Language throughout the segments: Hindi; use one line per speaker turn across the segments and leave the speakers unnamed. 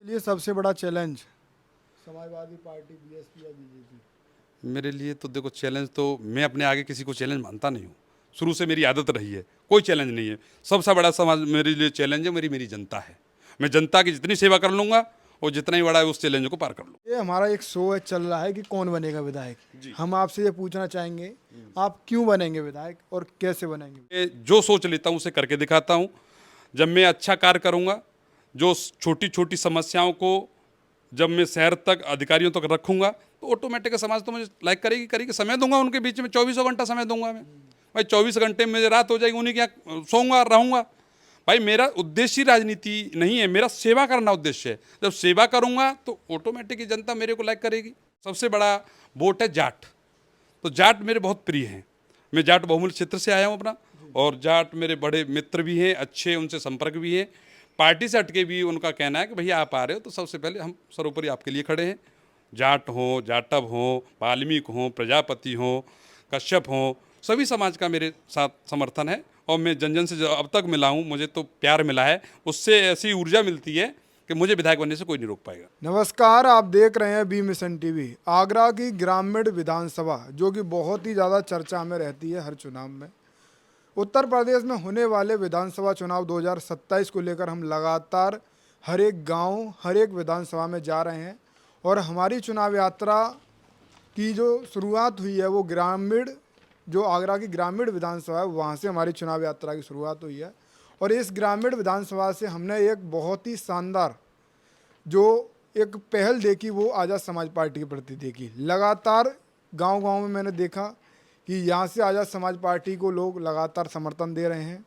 लिए सबसे बड़ा चैलेंज समाजवादी पार्टी, बीएसपी या बीजेपी?
मेरे लिए तो देखो, चैलेंज तो मैं अपने आगे किसी को चैलेंज मानता नहीं हूँ। शुरू से मेरी आदत रही है, कोई चैलेंज नहीं है। सबसे बड़ा समाज मेरे लिए चैलेंज है, मेरी मेरी जनता है। मैं जनता की जितनी सेवा कर लूँगा और जितना ही बड़ा है उस चैलेंज को पार कर लूँगा।
ये हमारा एक शो है, चल रहा है कि कौन बनेगा विधायक।
जी।
हम आपसे ये पूछना चाहेंगे, आप क्यों बनेंगे विधायक और कैसे बनेंगे?
मैं जो सोच लेता हूँ उसे करके दिखाता हूँ। जब मैं अच्छा कार्य करूँगा, जो छोटी छोटी समस्याओं को जब मैं शहर तक अधिकारियों तक रखूँगा, तो ऑटोमेटिक समाज तो मुझे लाइक करेगी करेगी। समय दूंगा उनके बीच में, 24 घंटा समय दूंगा मैं। भाई 24 घंटे में मुझे रात हो जाएगी, उन्हीं के यहाँ सोऊंगा रहूँगा। भाई मेरा उद्देश्य ही राजनीति नहीं है, मेरा सेवा करना उद्देश्य है। जब सेवा करूँगा तो ऑटोमेटिक जनता मेरे को लाइक करेगी। सबसे बड़ा वोट है जाट। तो जाट मेरे बहुत प्रिय हैं। मैं जाट बहुमूल्य क्षेत्र से आया हूँ अपना, और जाट मेरे बड़े मित्र भी हैं, अच्छे उनसे संपर्क भी हैं। पार्टी से हटके भी उनका कहना है कि भैया आप आ रहे हो तो सबसे पहले हम सर्वोपरि आपके लिए खड़े हैं। जाट हों, जाटव हों, वाल्मीक हों, प्रजापति हों, कश्यप हों, सभी समाज का मेरे साथ समर्थन है। और मैं जन जन से जो अब तक मिला हूँ, मुझे तो प्यार मिला है, उससे ऐसी ऊर्जा मिलती है कि मुझे विधायक बनने से कोई नहीं रोक पाएगा।
नमस्कार, आप देख रहे हैं बी मिशन टीवी। आगरा की ग्रामीण विधानसभा जो कि बहुत ही ज़्यादा चर्चा में रहती है हर चुनाव में। उत्तर प्रदेश में होने वाले विधानसभा चुनाव 2027 को लेकर हम लगातार हर एक गांव, हर एक विधानसभा में जा रहे हैं और हमारी चुनाव यात्रा की जो शुरुआत हुई है वो ग्रामीण, जो आगरा की ग्रामीण विधानसभा है वहाँ से हमारी चुनाव यात्रा की शुरुआत हुई है। और इस ग्रामीण विधानसभा से हमने एक बहुत ही शानदार जो एक पहल देखी, वो आज़ाद समाज पार्टी के प्रति देखी। लगातार गांव-गांव में मैंने देखा कि यहाँ से आज़ाद समाज पार्टी को लोग लगातार समर्थन दे रहे हैं।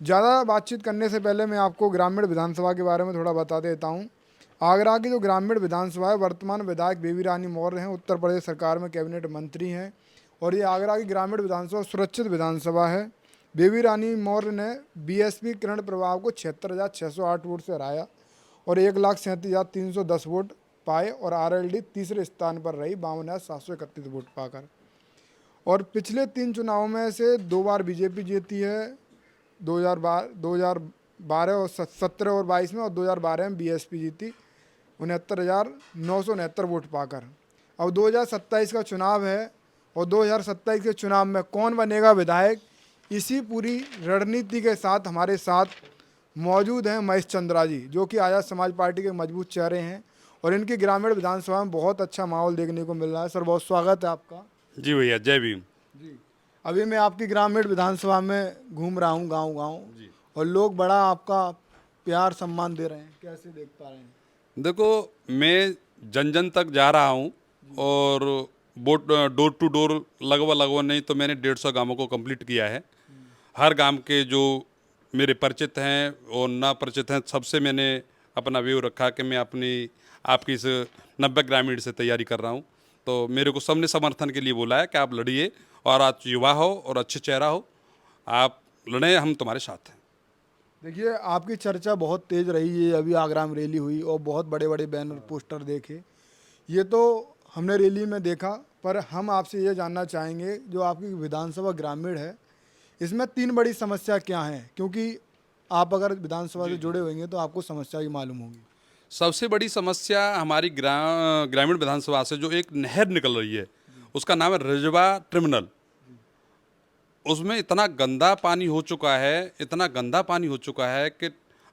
ज़्यादा बातचीत करने से पहले मैं आपको ग्रामीण विधानसभा के बारे में थोड़ा बता देता हूँ। आगरा की जो ग्रामीण विधानसभा है, वर्तमान विधायक बेबी रानी मौर्य हैं, उत्तर प्रदेश सरकार में कैबिनेट मंत्री हैं और ये आगरा की ग्रामीण विधानसभा सुरक्षित विधानसभा है। बेबी रानी मौर्य ने बीएसपी किरण प्रभाव को 76,608 वोट से हराया और 1,37,310 वोट पाए और आरएलडी तीसरे स्थान पर रही 52,731 वोट पाकर। और पिछले 3 चुनावों में से 2 बार बीजेपी जीती है, 2012 और 17 और 22 में, और 2012 में बीएसपी जीती 69,969 वोट पाकर। अब 2027 का चुनाव है और 2027 के चुनाव में कौन बनेगा विधायक, इसी पूरी रणनीति के साथ हमारे साथ मौजूद हैं महेश चंद्रा जी, जो कि आज़ाद समाज पार्टी के मजबूत चेहरे हैं और इनकी ग्रामीण विधानसभा में बहुत अच्छा माहौल देखने को मिल रहा है। सर, बहुत स्वागत है आपका।
जी भैया, जय भीम।
जी, अभी मैं आपकी ग्रामीण विधानसभा में घूम रहा हूँ गांव-गांव,
जी।
और लोग बड़ा आपका प्यार सम्मान दे रहे हैं, कैसे देख पा रहे हैं?
देखो, मैं जन जन तक जा रहा हूँ और बोट डोर टू डोर लगभग लगभग नहीं तो मैंने 150 गांवों को कंप्लीट किया है। हर गांव के जो मेरे परिचित हैं और ना परिचित हैं, सबसे मैंने अपना व्यू रखा कि मैं अपनी आपकी इस 90 ग्रामीण से तैयारी कर रहा हूँ। तो मेरे को सबने समर्थन के लिए बोला है कि आप लड़िए, और आज युवा हो और अच्छे चेहरा हो, आप लड़ें, हम तुम्हारे साथ हैं।
देखिए, आपकी चर्चा बहुत तेज़ रही है, अभी आगरा में रैली हुई और बहुत बड़े-बड़े बैनर पोस्टर देखे। ये तो हमने रैली में देखा, पर हम आपसे ये जानना चाहेंगे, जो आपकी विधानसभा ग्रामीण है, इसमें 3 बड़ी समस्या क्या हैं? क्योंकि आप अगर विधानसभा से जुड़े होंगे तो आपको समस्या भी मालूम होगी।
सबसे बड़ी समस्या हमारी ग्रामीण विधानसभा से जो एक नहर निकल रही है, उसका नाम है रजवा टर्मिनल। उसमें इतना गंदा पानी हो चुका है, इतना गंदा पानी हो चुका है कि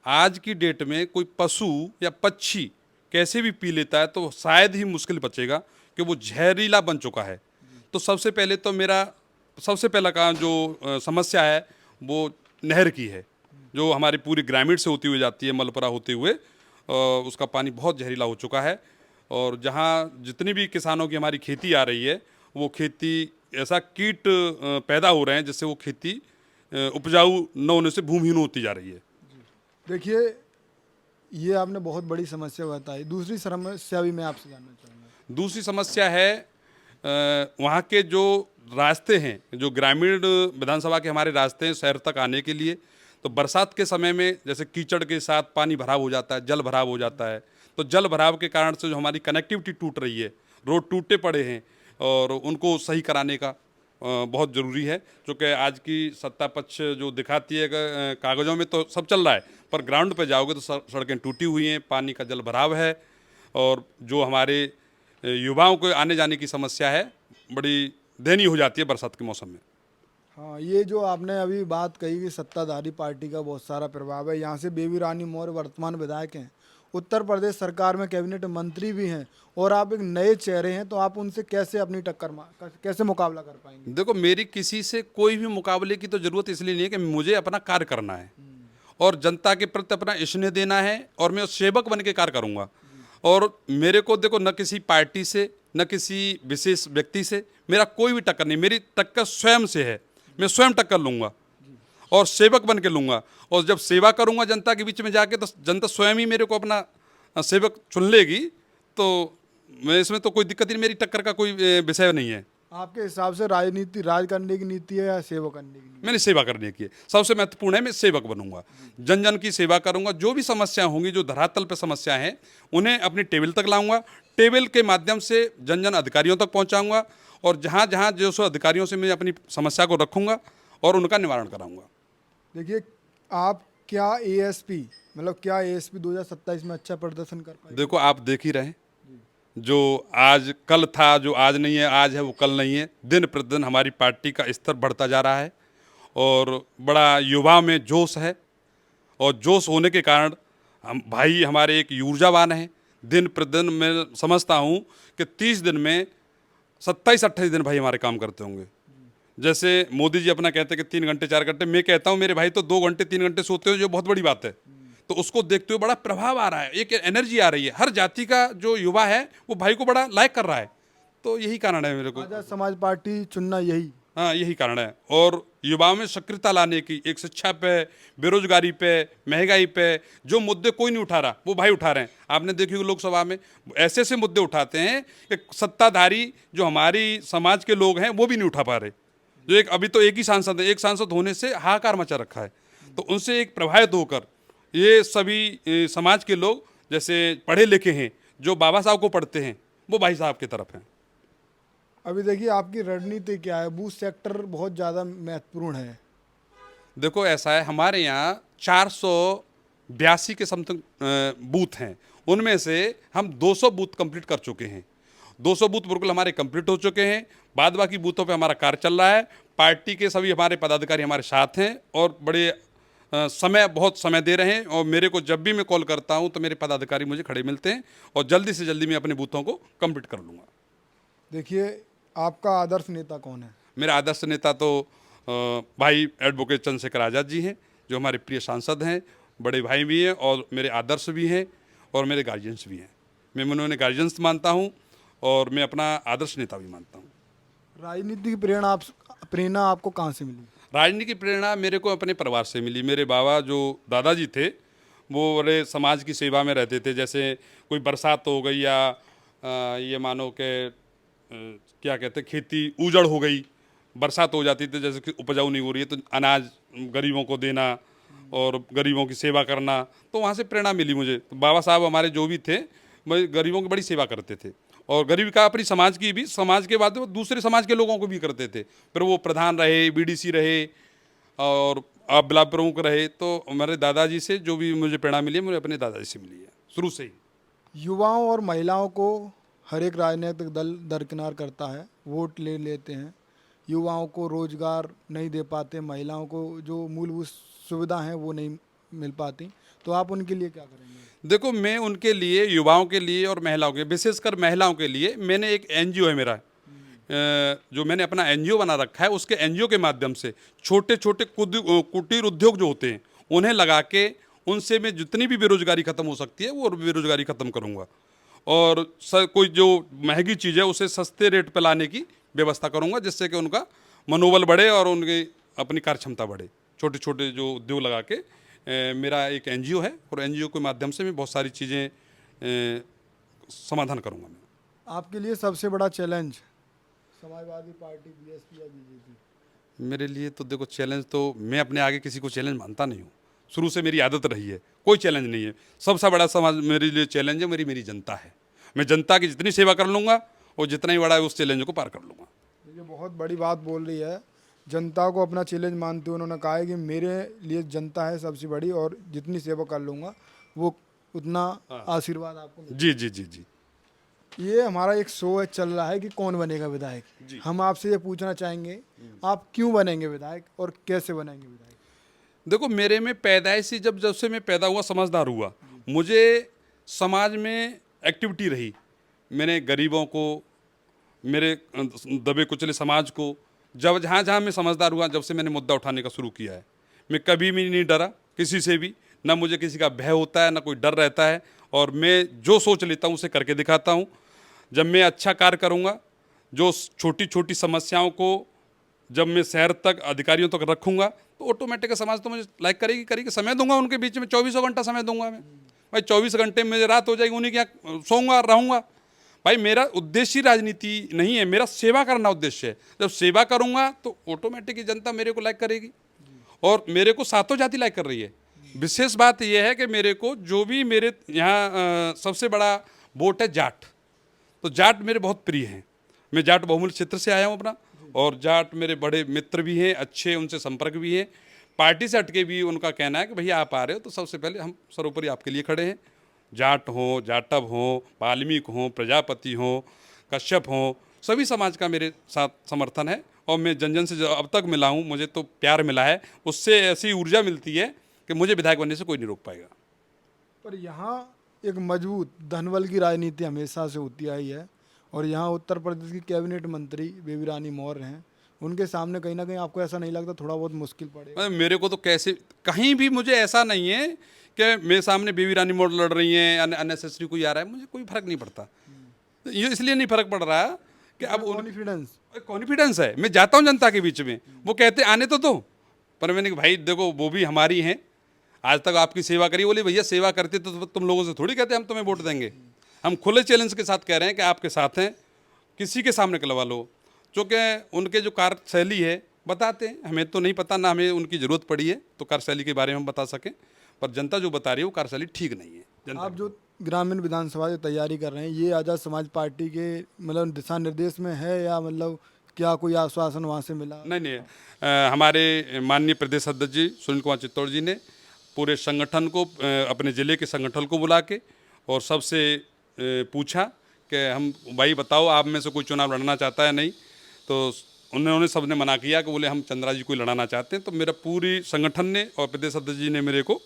आज की डेट में कोई पशु या पक्षी कैसे भी पी लेता है तो शायद ही मुश्किल बचेगा, कि वो जहरीला बन चुका है। तो सबसे पहले तो मेरा सबसे पहला का जो समस्या है वो नहर की है, जो हमारी पूरी ग्रामीण से होती हुई जाती है, मलपुरा होते हुए। उसका पानी बहुत जहरीला हो चुका है, और जहाँ जितनी भी किसानों की हमारी खेती आ रही है, वो खेती ऐसा कीट पैदा हो रहे हैं जिससे वो खेती उपजाऊ न होने से भूमिहीन होती जा रही है।
देखिए, ये आपने बहुत बड़ी समस्या बताई। दूसरी समस्या भी मैं आपसे जानना चाहूँगा।
दूसरी समस्या है वहाँ के जो रास्ते हैं, जो ग्रामीण विधानसभा के हमारे रास्ते हैं शहर तक आने के लिए, तो बरसात के समय में जैसे कीचड़ के साथ पानी भराव हो जाता है, जल भराव हो जाता है। तो जल भराव के कारण से जो हमारी कनेक्टिविटी टूट रही है, रोड टूटे पड़े हैं, और उनको सही कराने का बहुत ज़रूरी है, क्योंकि आज की सत्ता पक्ष जो दिखाती है कागज़ों में तो सब चल रहा है, पर ग्राउंड पे जाओगे तो सड़कें टूटी हुई हैं, पानी का जल भराव है, और जो हमारे युवाओं को आने जाने की समस्या है बड़ी दयनीय हो जाती है बरसात के मौसम में।
हाँ, ये जो आपने अभी बात कही कि सत्ताधारी पार्टी का बहुत सारा प्रभाव है, यहाँ से बेबी रानी मौर्य वर्तमान विधायक हैं, उत्तर प्रदेश सरकार में कैबिनेट मंत्री भी हैं, और आप एक नए चेहरे हैं, तो आप उनसे कैसे अपनी कैसे मुकाबला कर पाएंगे?
देखो, मेरी किसी से कोई भी मुकाबले की तो ज़रूरत इसलिए नहीं है कि मुझे अपना कार्य करना है और जनता के प्रति अपना स्नेह देना है, और मैं सेवक बन के कार्य करूँगा। और मेरे को देखो, न किसी पार्टी से न किसी विशेष व्यक्ति से मेरा कोई भी टक्कर नहीं, मेरी टक्कर स्वयं से है। मैं स्वयं टक्कर लूँगा और सेवक बन के लूँगा, और जब सेवा करूँगा जनता के बीच में जाके तो जनता स्वयं ही मेरे को अपना सेवक चुन लेगी। तो मैं इसमें तो कोई दिक्कत ही नहीं, मेरी टक्कर का कोई विषय नहीं है।
आपके हिसाब से राजनीति राज करने की नीति है या सेवा करने की नीति?
मैंने सेवा करने की है, सबसे महत्वपूर्ण है। मैं सेवक बनूंगा, जन जन की सेवा करूंगा, जो भी समस्या होंगी, जो धरातल पर समस्या है, उन्हें अपनी टेबल तक लाऊंगा, टेबल के माध्यम से जन जन अधिकारियों तक पहुंचाऊंगा, और जहां जहां जो सो अधिकारियों से मैं अपनी समस्या को रखूंगा और उनका निवारण कराऊंगा।
देखिए, आप क्या एएसपी मतलब क्या एएसपी 2027 में अच्छा प्रदर्शन कर पाएंगे?
देखो, आप देख ही रहे, जो आज कल था, जो आज नहीं है, आज है वो कल नहीं है। दिन प्रतिदिन हमारी पार्टी का स्तर बढ़ता जा रहा है, और बड़ा युवा में जोश है, और जोश होने के कारण हम भाई हमारे एक ऊर्जावान हैं। दिन प्रतिदिन मैं समझता हूँ कि 30 दिन में 27-28 दिन भाई हमारे काम करते होंगे। जैसे मोदी जी अपना कहते हैं कि 3 घंटे 4 घंटे, मैं कहता हूँ मेरे भाई तो 2 घंटे 3 घंटे सोते हो, जो बहुत बड़ी बात है। तो उसको देखते हुए बड़ा प्रभाव आ रहा है, एक एनर्जी आ रही है, हर जाति का जो युवा है वो भाई को बड़ा लाइक कर रहा है। तो यही कारण है मेरे को,
आजाद समाज पार्टी चुनना यही।
हाँ यही कारण है। और युवाओं में सक्रियता लाने की, एक शिक्षा पे, बेरोजगारी पे, महंगाई पे जो मुद्दे कोई नहीं उठा रहा, वो भाई उठा रहे हैं। आपने देखी होगी लोकसभा में ऐसे ऐसे मुद्दे उठाते हैं कि सत्ताधारी जो हमारी समाज के लोग हैं वो भी नहीं उठा पा रहे। जो एक अभी तो एक ही सांसद है, एक सांसद होने से हाहाकार मचा रखा है। तो उनसे एक प्रभावित होकर ये सभी समाज के लोग, जैसे पढ़े लिखे हैं, जो बाबा साहब को पढ़ते हैं, वो भाई साहब की तरफ हैं।
अभी देखिए, आपकी रणनीति क्या है? बूथ सेक्टर बहुत ज़्यादा महत्वपूर्ण है।
देखो, ऐसा है, हमारे यहाँ 482 के समथिंग बूथ हैं, उनमें से हम 200 बूथ कंप्लीट कर चुके हैं। 200 बूथ बिल्कुल हमारे कंप्लीट हो चुके हैं। बाद बाकी बूथों पे हमारा कार्य चल रहा है। पार्टी के सभी हमारे पदाधिकारी हमारे साथ हैं, और बड़े बहुत समय दे रहे हैं। और मेरे को जब भी मैं कॉल करता हूं तो मेरे पदाधिकारी मुझे खड़े मिलते हैं, और जल्दी से जल्दी मैं अपने बूथों को कंप्लीट कर लूँगा।
देखिए, आपका आदर्श नेता कौन है?
मेरा आदर्श नेता तो भाई एडवोकेट चंद्रशेखर आज़ाद जी हैं, जो हमारे प्रिय सांसद हैं, बड़े भाई भी हैं, और मेरे आदर्श भी हैं, और मेरे गार्जियंस भी हैं। मैं उन्होंने गार्जियंस मानता हूँ, और मैं अपना आदर्श नेता भी मानता हूँ।
राजनीति की प्रेरणा आपको कहाँ से मिली?
राजनीति की प्रेरणा मेरे को अपने परिवार से मिली। मेरे बाबा जो दादाजी थे, वो बड़े समाज की सेवा में रहते थे। जैसे कोई बरसात हो गई, या ये मानो कि क्या कहते हैं, खेती उजड़ हो गई, बरसात हो जाती थी, जैसे कि उपजाऊ नहीं हो रही है, तो अनाज गरीबों को देना और गरीबों की सेवा करना, तो वहाँ से प्रेरणा मिली मुझे। तो बाबा साहब हमारे जो भी थे, वो गरीबों की बड़ी सेवा करते थे, और गरीब का अपनी समाज की भी, समाज के बाद वो दूसरे समाज के लोगों को भी करते थे। फिर वो प्रधान रहे, बीडीसी रहे, और आप ब्लॉक प्रमुख रहे। तो हमारे दादाजी से जो भी मुझे प्रेरणा मिली है, मुझे अपने दादाजी से मिली है शुरू से ही।
युवाओं और महिलाओं को हर एक राजनीतिक दल दरकिनार करता है, वोट ले लेते हैं, युवाओं को रोजगार नहीं दे पाते, महिलाओं को जो मूलभूत सुविधा हैं वो नहीं मिल पाती, तो आप उनके लिए क्या करेंगे?
देखो, मैं उनके लिए, युवाओं के लिए और महिलाओं के, विशेषकर महिलाओं के लिए, मैंने एक एनजीओ है मेरा, जो मैंने अपना एनजीओ बना रखा है। उसके एनजीओ के माध्यम से छोटे छोटे कुटीर उद्योग जो होते हैं उन्हें लगा के, उनसे मैं जितनी भी बेरोजगारी खत्म हो सकती है वो बेरोजगारी खत्म करूँगा, और कोई जो महंगी चीज़ है उसे सस्ते रेट पर लाने की व्यवस्था करूँगा, जिससे कि उनका मनोबल बढ़े और उनकी अपनी कार्य क्षमता बढ़े। छोटे छोटे जो उद्योग लगा के मेरा एक एनजीओ है, और एनजीओ के माध्यम से मैं बहुत सारी चीज़ें समाधान करूँगा। मैं
आपके लिए सबसे बड़ा चैलेंज समाजवादी पार्टी, बीएसपी या बीजेपी?
मेरे लिए तो देखो, चैलेंज तो मैं अपने आगे किसी को चैलेंज मानता नहीं हूँ। शुरू से मेरी आदत रही है, कोई चैलेंज नहीं है। सबसे बड़ा समाज मेरे लिए चैलेंज है, मेरी जनता है। मैं जनता की जितनी सेवा कर लूँगा, और जितना ही बड़ा है उस चैलेंज को पार कर लूँगा।
ये बहुत बड़ी बात बोल रही है। जनता को अपना चैलेंज मानते हुए उन्होंने कहा है कि मेरे लिए जनता है सबसे बड़ी, और जितनी सेवा कर लूँगा वो उतना आशीर्वाद आपको मिलेगा।
जी जी जी जी।
ये हमारा एक शो है, चल रहा है कि कौन बनेगा विधायक।
जी।
हम आपसे ये पूछना चाहेंगे, आप क्यों बनेंगे विधायक और कैसे बनेंगे विधायक?
देखो, मेरे में पैदाइशी जब जब से मैं पैदा हुआ, समझदार हुआ, मुझे समाज में एक्टिविटी रही। मैंने गरीबों को, मेरे दबे कुचले समाज को, जब जहाँ जहाँ मैं समझदार हुआ, जब से मैंने मुद्दा उठाने का शुरू किया है, मैं कभी भी नहीं डरा किसी से भी, ना मुझे किसी का भय होता है, ना कोई डर रहता है। और मैं जो सोच लेता हूँ उसे करके दिखाता हूँ। जब मैं अच्छा कार्य करूँगा, जो छोटी छोटी समस्याओं को जब मैं शहर तक, अधिकारियों तक रखूँगा, तो ऑटोमेटिक समाज तो मुझे लाइक करेगी। समय दूंगा उनके बीच में, 24 घंटा समय दूंगा मैं। भाई 24 घंटे में मुझे रात हो जाएगी, उन्हीं के यहाँ सोऊंगा, रहूँगा। भाई मेरा उद्देश्य ही राजनीति नहीं है, मेरा सेवा करना उद्देश्य है। जब सेवा करूँगा तो ऑटोमेटिक जनता मेरे को लाइक करेगी, और मेरे को सातों जाति लाइक कर रही है। विशेष बात यह है कि मेरे को जो भी मेरे यहाँ सबसे बड़ा वोट है जाट, तो जाट मेरे बहुत प्रिय हैं। मैं जाट बहुमूल्य क्षेत्र से आया हूँ अपना, और जाट मेरे बड़े मित्र भी हैं, अच्छे उनसे संपर्क भी है। पार्टी से हटके भी उनका कहना है कि भैया आप आ रहे हो तो सबसे पहले हम सर्वोपरि आपके लिए खड़े हैं। जाट हों, जाटव हों, वाल्मीकि हों, प्रजापति हों, कश्यप हों, सभी समाज का मेरे साथ समर्थन है। और मैं जन जन से जो अब तक मिला हूँ, मुझे तो प्यार मिला है, उससे ऐसी ऊर्जा मिलती है कि मुझे विधायक बनने से कोई नहीं रोक पाएगा।
पर यहाँ एक मजबूत धनबल की राजनीति हमेशा से होती आई है, और यहाँ उत्तर प्रदेश की कैबिनेट मंत्री बेबी रानी मौर्य हैं, उनके सामने कहीं ना कहीं आपको ऐसा नहीं लगता थोड़ा बहुत मुश्किल पड़ेगा?
मेरे को तो कैसे, कहीं भी मुझे ऐसा नहीं है कि मेरे सामने बेबी रानी मौर्य लड़ रही हैं, अननेसेसरी कोई आ रहा है, मुझे कोई फर्क नहीं पड़ता। तो ये इसलिए नहीं फर्क पड़ रहा कि अब कॉन्फिडेंस है, मैं जाता हूँ जनता के बीच में, वो कहते आने तो दो, पर मैंने कहा भाई देखो वो भी हमारी हैं, आज तक आपकी सेवा करी। बोले भैया सेवा करते तो तुम लोगों से थोड़ी कहते हम तुम्हें वोट देंगे। हम खुले चैलेंज के साथ कह रहे हैं कि आपके साथ हैं, किसी के सामने करवा लो। चूँकि उनके जो कार्यशैली है बताते हैं, हमें तो नहीं पता, ना हमें उनकी ज़रूरत पड़ी है तो कार्यशैली के बारे में हम बता सकें, पर जनता जो बता रही है वो कार्यशैली ठीक नहीं है। जनता
आप जो ग्रामीण विधानसभा की तैयारी कर रहे हैं, ये आज़ाद समाज पार्टी के मतलब दिशा निर्देश में है, या मतलब क्या कोई आश्वासन वहाँ से मिला?
नहीं, हमारे माननीय प्रदेश अध्यक्ष जी सुनील कुमार चित्तौड़ जी ने पूरे संगठन को, अपने ज़िले के संगठन को बुला के और सबसे पूछा कि हम भाई बताओ आप में से कोई चुनाव लड़ना चाहता है? नहीं, तो उन्होंने सबने मना किया कि बोले हम चंद्रा जी को ही लड़ाना चाहते हैं। तो मेरा पूरी संगठन ने और प्रदेश अध्यक्ष जी ने मेरे को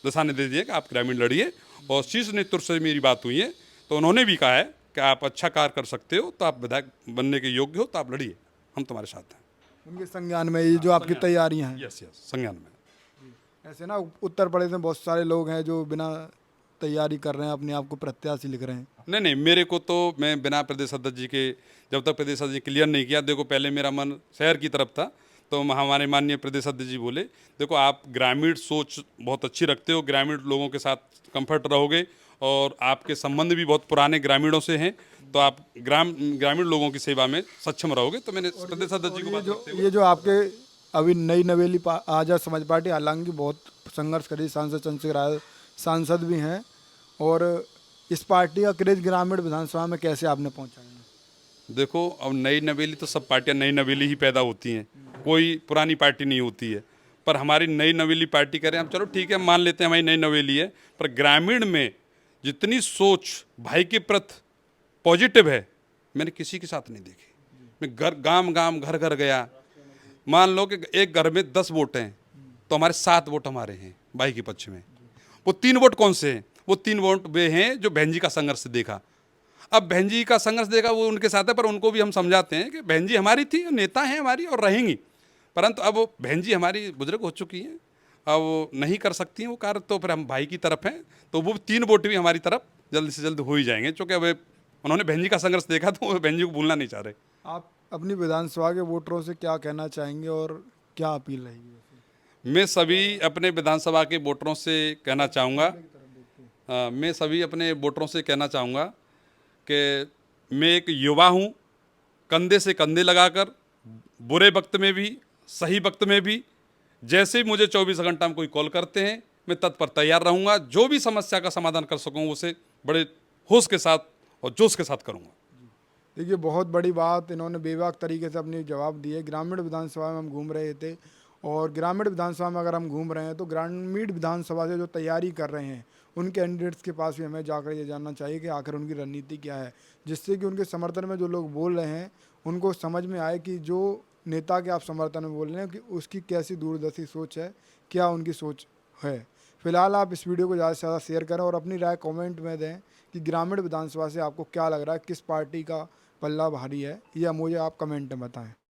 दिशा निर्देश दिए कि आप ग्रामीण लड़िए, और शीर्ष नेतृत्व से मेरी बात हुई है, तो उन्होंने भी कहा है कि आप अच्छा कार्य कर सकते हो, तो आप विधायक बनने के योग्य हो, तो आप लड़िए, हम तुम्हारे साथ हैं।
उनके संज्ञान में ये जो आपकी तैयारियां हैं?
यस, संज्ञान में।
ऐसे ना उत्तर प्रदेश में बहुत सारे लोग हैं जो बिना तैयारी कर रहे हैं, अपने आप को प्रत्याशी लिख रहे हैं।
नहीं, मेरे को तो, मैं बिना प्रदेश अध्यक्ष जी के, जब तक प्रदेश अध्यक्ष जी क्लियर नहीं किया, देखो पहले मेरा मन शहर की तरफ था, तो हमारे माननीय प्रदेश अध्यक्ष जी बोले देखो आप ग्रामीण सोच बहुत अच्छी रखते हो, ग्रामीण लोगों के साथ कंफर्ट रहोगे, और आपके संबंध भी बहुत पुराने ग्रामीणों से हैं, तो आप ग्रामीण लोगों की सेवा में सक्षम रहोगे। तो मैंने प्रदेश अध्यक्ष जी को बात करते हुए,
ये जो आपके अभी नई नवेली आज़ाद समाज पार्टी हालांकि बहुत संघर्ष करी, सांसद चंद्रशेखर राय सांसद भी हैं, और इस पार्टी का क्रेज ग्रामीण विधानसभा में कैसे आपने पहुंचाया?
देखो अब नई नवेली तो सब पार्टियां नई नवेली ही पैदा होती हैं, कोई पुरानी पार्टी नहीं होती है। पर हमारी नई नवेली पार्टी करें हम, चलो ठीक है मान लेते हैं हमारी नई नवेली है, पर ग्रामीण में जितनी सोच भाई के प्रति पॉजिटिव है मैंने किसी के साथ नहीं देखी। मैं गांव घर घर गया, मान लो कि एक घर में 10 वोट हैं, तो हमारे 7 वोट हमारे हैं भाई के पक्ष में। वो 3 वोट कौन से हैं? वो 3 वोट वे हैं जो बहन जी का संघर्ष देखा। अब बहन जी का संघर्ष देखा, वो उनके साथ है, पर उनको भी हम समझाते हैं कि बहन जी हमारी थी, नेता हैं हमारी और रहेंगी, परंतु अब बहन जी हमारी बुजुर्ग हो चुकी हैं, अब नहीं कर सकती हैं वो कार्य, तो फिर हम भाई की तरफ हैं, तो वो 3 वोट भी हमारी तरफ जल्द से जल्द हो ही जाएंगे, क्योंकि अब उन्होंने बहन जी का संघर्ष देखा तो वो बहन जी को भूलना नहीं चाह रहे।
आप अपनी विधानसभा के वोटरों से क्या कहना चाहेंगे और क्या अपील रहेगी?
मैं सभी अपने विधानसभा के वोटरों से कहना चाहूँगा, मैं सभी अपने वोटरों से कहना चाहूँगा कि मैं एक युवा हूँ, कंधे से कंधे लगाकर बुरे वक्त में भी सही वक्त में भी, जैसे ही मुझे 24 घंटा में कोई कॉल करते हैं मैं तत्पर तैयार रहूँगा, जो भी समस्या का समाधान कर सकूँ उसे बड़े होश के साथ और जोश के साथ करूँगा।
देखिए, बहुत बड़ी बात इन्होंने बेबाक तरीके से अपनी जवाब दिए। ग्रामीण विधानसभा में हम घूम रहे थे और ग्रामीण विधानसभा में अगर हम घूम रहे हैं तो ग्रामीण विधानसभा से जो तैयारी कर रहे हैं उन कैंडिडेट्स के पास भी हमें जाकर ये जानना चाहिए कि आखिर उनकी रणनीति क्या है, जिससे कि उनके समर्थन में जो लोग बोल रहे हैं उनको समझ में आए कि जो नेता के आप समर्थन में बोल रहे हैं कि उसकी कैसी दूरदर्शी सोच है, क्या उनकी सोच है। फिलहाल आप इस वीडियो को ज़्यादा से ज़्यादा शेयर करें और अपनी राय कमेंट में दें कि ग्रामीण विधानसभा से आपको क्या लग रहा है, किस पार्टी का पल्ला भारी है, या मुझे आप कमेंट में बताएं।